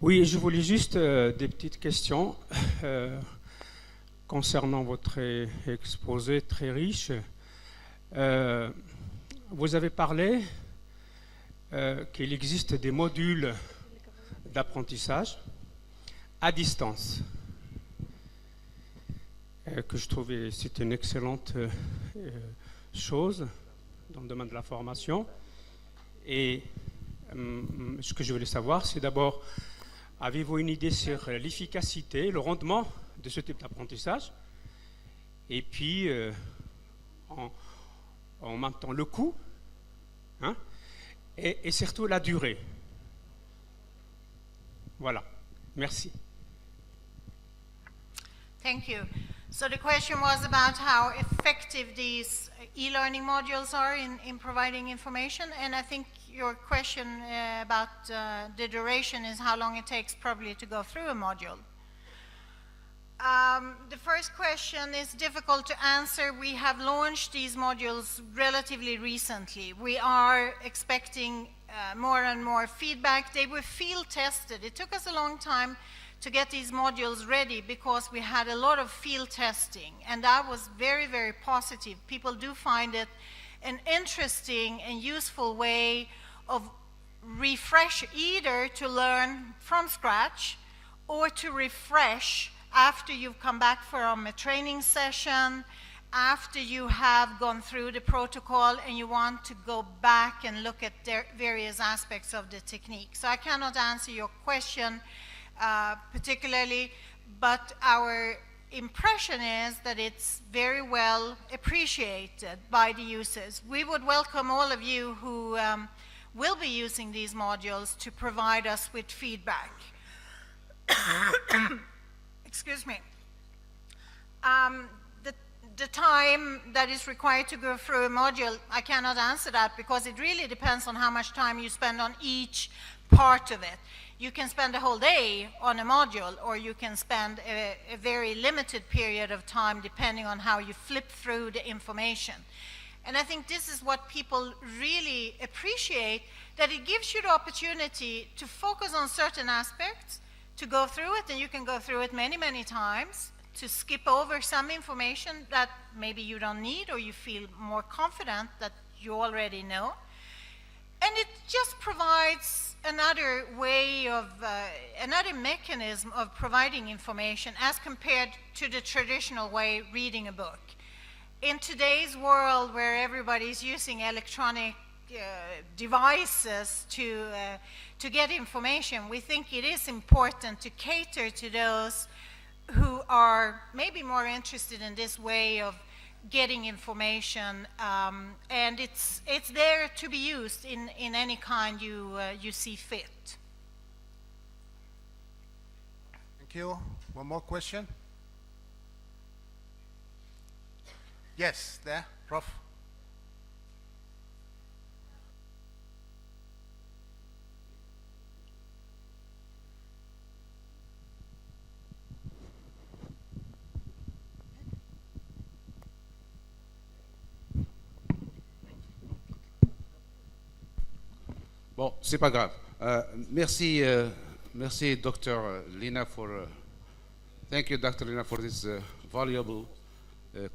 Oui, je voulais juste des petites questions concernant votre exposé très riche. Vous avez parlé qu'il existe des modules d'apprentissage à distance, que je trouvais c'est une excellente chose dans le domaine de la formation. Et ce que je voulais savoir, c'est d'abord, avez-vous une idée sur l'efficacité, le rendement de ce type d'apprentissage? Et puis, en même temps, le coût, hein, et surtout la durée. Voilà. Merci. Thank you. So the question was about how effective these e-learning modules are in providing information, and I think your question about the duration is how long it takes probably to go through a module. The first question is difficult to answer. We have launched these modules relatively recently. We are expecting more and more feedback. They were field tested. It took us a long time to get these modules ready because we had a lot of field testing, and that was very, very positive. People do find it an interesting and useful way of refresh, either to learn from scratch or to refresh after you've come back from a training session, after you have gone through the protocol and you want to go back and look at various aspects of the technique. So I cannot answer your question particularly, but our impression is that it's very well appreciated by the users. We would welcome all of you who will be using these modules to provide us with feedback. Excuse me. The time that is required to go through a module, I cannot answer that because it really depends on how much time you spend on each part of it. You can spend a whole day on a module, or you can spend a very limited period of time depending on how you flip through the information. And I think this is what people really appreciate, that it gives you the opportunity to focus on certain aspects, to go through it, and you can go through it many, many times, to skip over some information that maybe you don't need or you feel more confident that you already know. And it just provides another way of, another mechanism of providing information as compared to the traditional way reading a book. In today's world where everybody's using electronic devices to get information, we think it is important to cater to those who are maybe more interested in this way of getting information, and it's there to be used in any kind you see fit. Thank you. One more question? Yes, there, Prof. Bon, c'est pas grave. Merci, merci, Dr.Lena, for. Thank you, Dr.Lena, for this valuable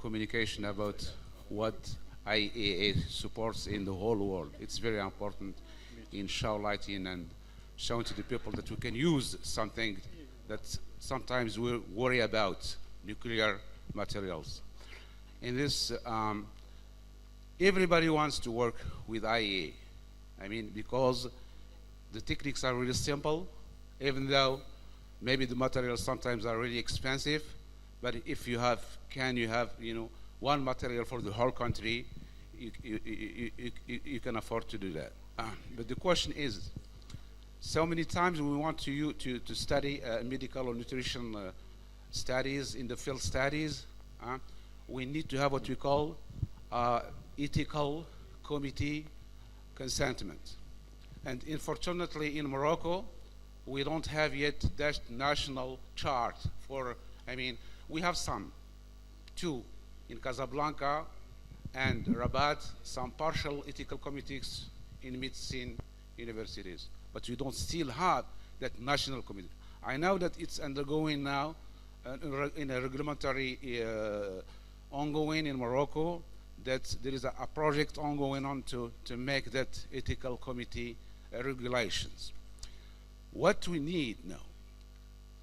communication about what IAEA supports in the whole world. It's very important in lighting and showing to the people that we can use something that sometimes we worry about, nuclear materials. In this, everybody wants to work with IAEA. I mean, because the techniques are really simple, even though maybe the materials sometimes are really expensive, but if you have, you have, one material for the whole country, you can afford to do that. But the question is, so many times we want to study medical or nutrition studies in the field studies. We need to have what we call ethical committee consentment. And unfortunately in Morocco, we don't have yet that national chart for, we have two in Casablanca and Rabat, some partial ethical committees in medicine universities. But we don't still have that national committee. I know that it's undergoing now in a regulatory ongoing in Morocco, that there is a project ongoing on to make that ethical committee regulations. What we need now,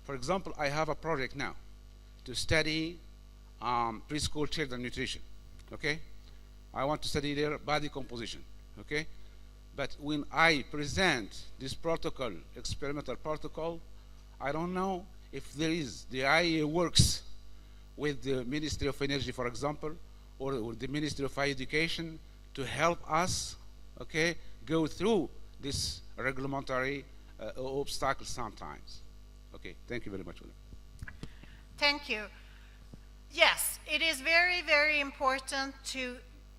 for example, I have a project now to study preschool children nutrition, okay? I want to study their body composition, okay? But when I present this protocol, experimental protocol, I don't know if there is, the IAEA works with the Ministry of Energy, for example, or the Ministry of Higher Education to help us, okay, go through this regulatory obstacles sometimes. Okay, thank you very much. Thank you. Yes, it is very, very important to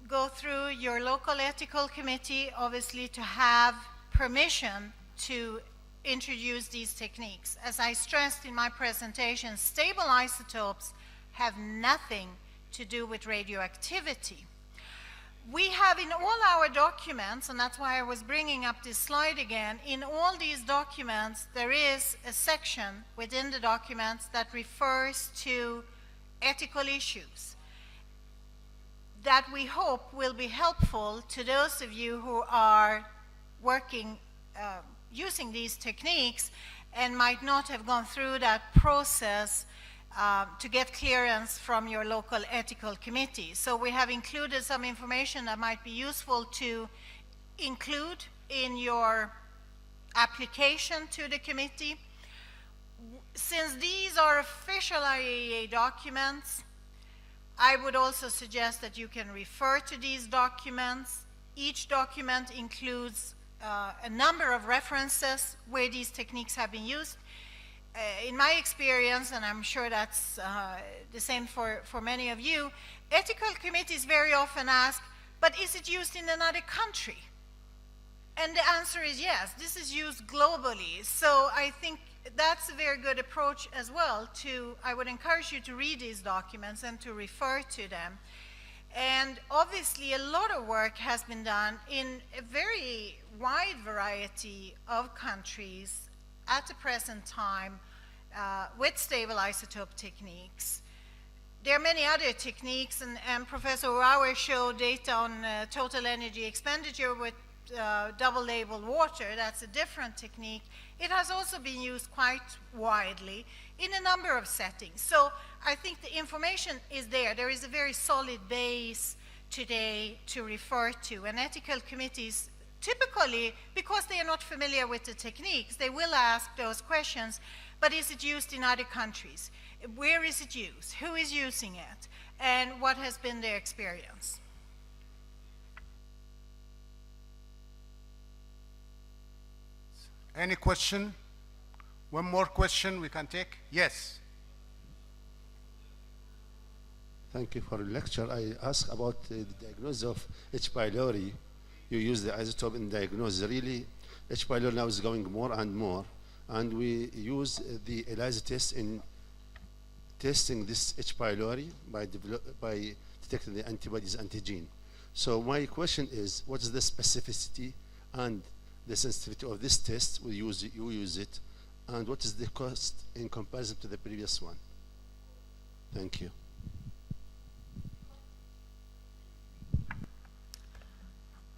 go through your local ethical committee, obviously to have permission to introduce these techniques. As I stressed in my presentation, stable isotopes have nothing to do with radioactivity. We have in all our documents, and that's why I was bringing up this slide again, in all these documents there is a section within the documents that refers to ethical issues that we hope will be helpful to those of you who are working using these techniques and might not have gone through that process to get clearance from your local ethical committee. So we have included some information that might be useful to include in your application to the committee. Since these are official IAEA documents, I would also suggest that you can refer to these documents. Each document includes a number of references where these techniques have been used. In my experience, and I'm sure that's the same for many of you, ethical committees very often ask, but is it used in another country? And the answer is yes, this is used globally. So I think that's a very good approach as well to, I would encourage you to read these documents and to refer to them. And obviously a lot of work has been done in a very wide variety of countries at the present time with stable isotope techniques. There are many other techniques, and Professor Rauer showed data on total energy expenditure with double labeled water. That's a different technique. It has also been used quite widely in a number of settings. So I think the information is there. There is a very solid base today to refer to, and ethical committees typically, because they are not familiar with the techniques, they will ask those questions, but is it used in other countries? Where is it used? Who is using it? And what has been their experience? Any question? One more question we can take? Yes. Thank you for the lecture. I asked about the diagnosis of H. pylori. You use the isotope in diagnosis. Really, H. pylori now is going more and more, and we use the ELISA test in testing this H. pylori by detecting the antibodies antigen. So my question is, what is the specificity and the sensitivity of this test? You use it, and what is the cost in comparison to the previous one? Thank you.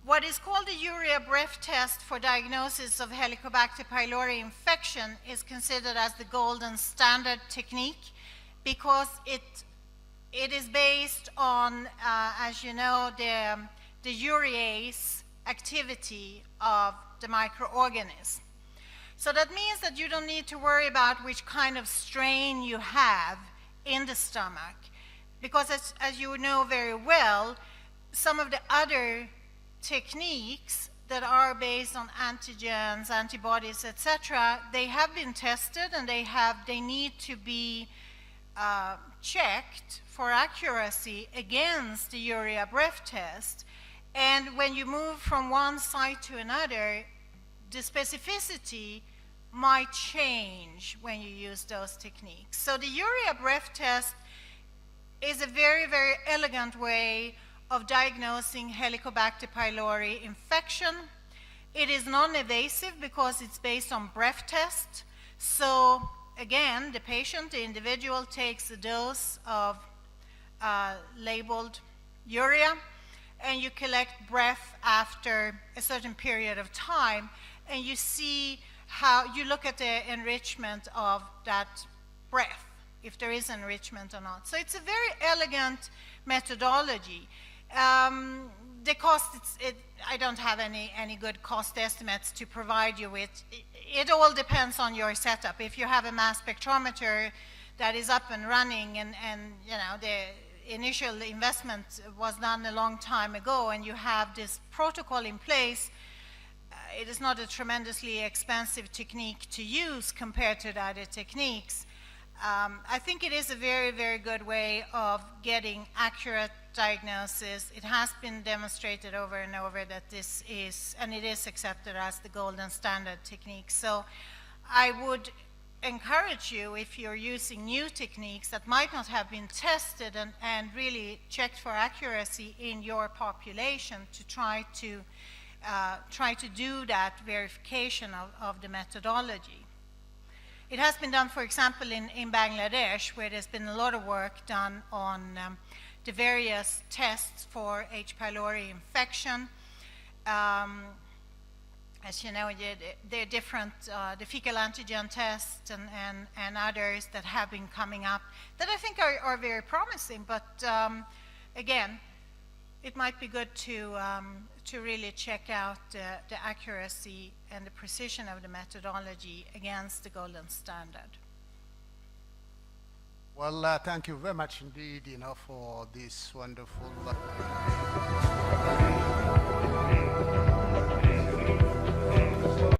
What is called the urea breath test for diagnosis of Helicobacter pylori infection is considered as the golden standard technique because it is based on, as you know, the urease activity of the microorganism. So that means that you don't need to worry about which kind of strain you have in the stomach, because as you know very well, some of the other techniques that are based on antigens, antibodies, etc., they have been tested and they need to be checked for accuracy against the urea breath test. And when you move from one site to another, the specificity might change when you use those techniques. So the urea breath test is a very, very elegant way of diagnosing Helicobacter pylori infection. It is non-invasive because it's based on breath test. So again, the patient, the individual takes a dose of labeled urea, and you collect breath after a certain period of time, and you see how you look at the enrichment of that breath, if there is enrichment or not. So it's a very elegant methodology. The cost, I don't have any good cost estimates to provide you with. It all depends on your setup. If you have a mass spectrometer that is up and running, and you know, the initial investment was done a long time ago, and you have this protocol in place, it is not a tremendously expensive technique to use compared to the other techniques. I think it is a very, very good way of getting accurate diagnosis. It has been demonstrated over and over that this is, and it is accepted as the golden standard technique. So I would encourage you, if you're using new techniques that might not have been tested and really checked for accuracy in your population, to try to do that verification of the methodology. It has been done, for example, in Bangladesh, where there's been a lot of work done on the various tests for H. pylori infection. As you know, there are different, the fecal antigen tests and others that have been coming up that I think are very promising, but again, it might be good to really check out the accuracy and the precision of the methodology against the golden standard. Well, thank you very much indeed, for this wonderful